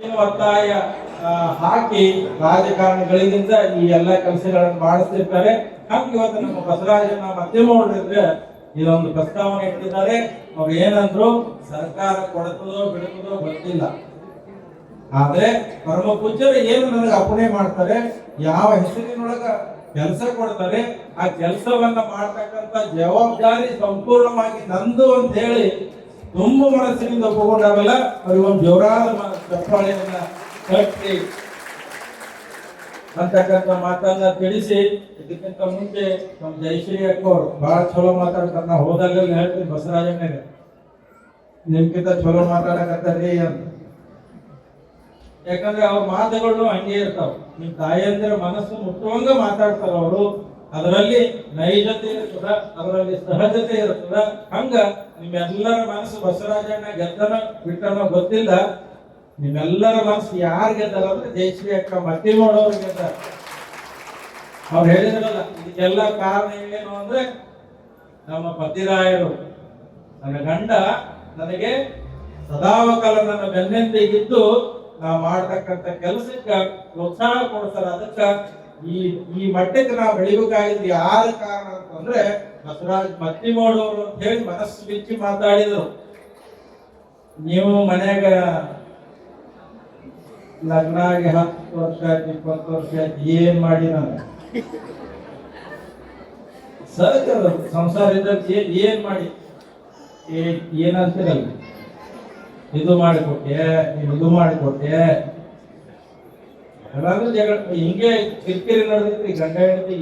ಒತ್ತಾಯ ಹಾಕಿ ರಾಜಕಾರಣಿಗಳಿಂದ ಈ ಎಲ್ಲ ಕೆಲಸಗಳನ್ನು ಮಾಡಿಸ್ತಿರ್ತಾರೆ. ಹಂಗೆ ಇವತ್ತು ನಮ್ಮ ಬಸವರಾಜನ ಮಧ್ಯಮವರಿದ್ರೆ ಇದೊಂದು ಪ್ರಸ್ತಾವನೆ ಇಟ್ಟಿದ್ದಾರೆ. ಅವ್ರು ಏನಂದ್ರು, ಸರ್ಕಾರ ಕೊಡ್ತದೋ ಬಿಡುತ್ತದೋ ಗೊತ್ತಿಲ್ಲ, ಆದ್ರೆ ಪರಮ ಪೂಜ್ಯರು ಏನು ನನಗೆ ಅಪ್ಪಣೆ ಮಾಡ್ತಾರೆ, ಯಾವ ಹೆಸರಿನೊಳಗ ಕೆಲಸ ಕೊಡ್ತಾರೆ, ಆ ಕೆಲಸವನ್ನ ಮಾಡ್ತಕ್ಕಂತ ಜವಾಬ್ದಾರಿ ಸಂಪೂರ್ಣವಾಗಿ ನಂದು ಅಂತ ಹೇಳಿ ತುಂಬ ಮನಸ್ಸಿನಿಂದ ಒಪ್ಪಿಕೊಂಡಾರಲ್ಲ, ಅವ್ರಿಗೊಂದು ಜೋರಾದ ಚಪ್ಪಾಳೆಯನ್ನ ಕಟ್ಟಿ ಅಂತಕ್ಕಂಥ ಮಾತನ್ನ ತಿಳಿಸಿ. ಇದಕ್ಕಿಂತ ಮುಂಚೆ ನಮ್ಮ ಜಯಶ್ರೀ ಅಕ್ಕ ಅವರು ಬಹಳ ಚಲೋ ಮಾತಾಡ್ತಾರೆ. ನಾ ಹೋದಾಗ ಹೇಳ್ತೀನಿ ಬಸವರಾಜಣ್ಣಗೆ, ನಿಮ್ಗಿಂತ ಚಲೋ ಮಾತಾಡಕತ್ತಾರ್ರಿ ಅಂತ. ಯಾಕಂದ್ರೆ ಅವ್ರ ಮಾತುಗಳು ಹಂಗೆ ಇರ್ತಾವ, ನಿಮ್ ತಾಯಿಯಂದ್ರ ಮನಸ್ಸು ಮುಟ್ಟುವಂಗ ಮಾತಾಡ್ತಾರ ಅವರು. ಅದರಲ್ಲಿ ನೈಜತೆ ಇರ್ತದ, ಅದರಲ್ಲಿ ಸಹಜತೆ ಇರ್ತದ. ಹಂಗ ನಿಮ್ಮೆಲ್ಲರ ಮನಸ್ಸು ಬಸವರಾಜಣ್ಣ ಗೆದ್ದನ ಬಿಟ್ಟನೋ ಗೊತ್ತಿಲ್ಲ, ನಿಮ್ಮೆಲ್ಲರ ಮನಸ್ಸು ಯಾರು ಗೆದ್ದಾರ ಅಂದ್ರೆ ಜಯಶ್ರೀ ಅಕ್ಕ ಮತ್ತಿ ಮಾಡೋರು ಗೆದ್ದಾರ. ಅವ್ರು ಹೇಳಿದ್ರಲ್ಲ, ಇದಕ್ಕೆಲ್ಲ ಕಾರಣ ಏನು ಅಂದ್ರೆ ನಮ್ಮ ಪತಿರಾಯರು. ನನ್ನ ಗಂಡ ನನಗೆ ಸದಾವಕಾಲ ನನ್ನ ಬೆನ್ನೆಂದಿಗಿದ್ದು ನಾ ಮಾಡ್ತಕ್ಕಂಥ ಕೆಲಸಕ್ಕ ಪ್ರೋತ್ಸಾಹ ಕೊಡ್ತಾರ. ಅದಕ್ಕ ಈ ಮಟ್ಟಕ್ಕೆ ನಾವು ಬೆಳಿಬೇಕಾಗಿದ್ದು ಯಾರ ಕಾರಣ ಅಂತಂದ್ರೆ ಬಸವರಾಜ್ ಮತ್ತಿಮೋಡವರು ಅಂತ ಹೇಳಿ ಮನಸ್ಸು ಬಿಚ್ಚಿ ಮಾತಾಡಿದ್ರು. ನೀವು ಮನ್ಯಾಗ ಲಗ್ನ ಆಗಿ 10 ವರ್ಷ ಆಯ್ತು, 20 ವರ್ಷ ಆಯ್ತು, ಏನ್ ಮಾಡಿ ನಾನು ಸಹಜ ಸಂಸಾರ ಇದ್ದಲ್ಲಿ ಏನ್ ಮಾಡಿ ಏನಂತೀರಲ್ಲ, ಇದು ಮಾಡಿಕೊಟ್ಟೆ, ಇದು ಮಾಡಿಕೊಟ್ಟೆ, ಎಲ್ಲಾದ್ರೂ ಜಗಳ ಹಿಂಗೆ ಕಿರಿಕಿರಿ ನಡೆದೈತಿ ಗಂಡ ಹೆಂಡತಿ.